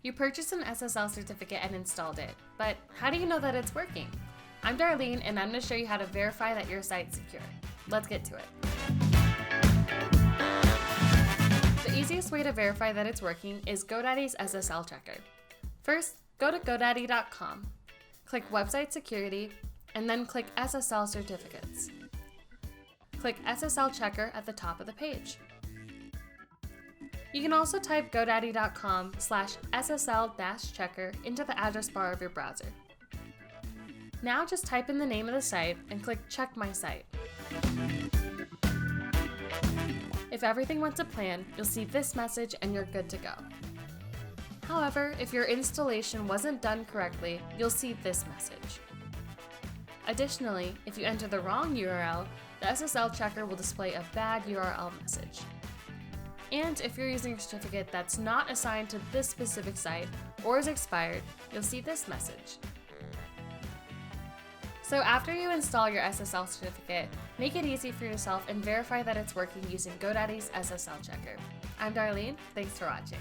You purchased an SSL certificate and installed it, but how do you know that it's working? I'm Darlene, and I'm going to show you how to verify that your site's secure. Let's get to it. The easiest way to verify that it's working is GoDaddy's SSL checker. First, go to GoDaddy.com, click Website Security, and then click SSL Certificates. Click SSL Checker at the top of the page. You can also type godaddy.com/SSL-checker into the address bar of your browser. Now just type in the name of the site and click Check My Site. If everything went to plan, you'll see this message and you're good to go. However, if your installation wasn't done correctly, you'll see this message. Additionally, if you enter the wrong URL, the SSL checker will display a bad URL message. And if you're using a certificate that's not assigned to this specific site or is expired, you'll see this message. So after you install your SSL certificate, make it easy for yourself and verify that it's working using GoDaddy's SSL checker. I'm Darlene, thanks for watching.